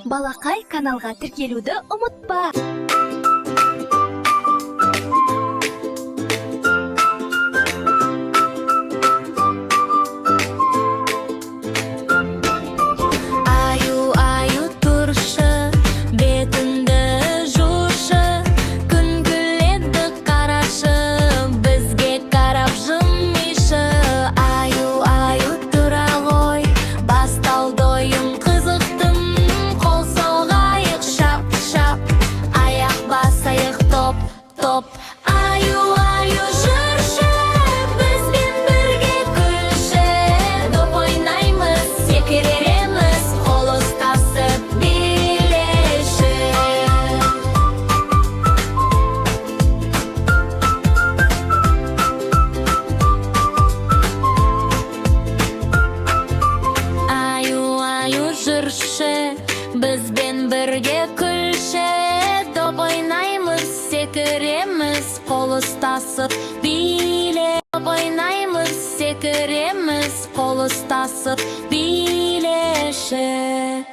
Балақай каналға тіркелуді ұмытпа. Бізбен бірге күлші, доп ойнаймыз, секіреміз, қол ұстасып биле. Доп ойнаймыз, секіреміз, қол ұстасып билеші.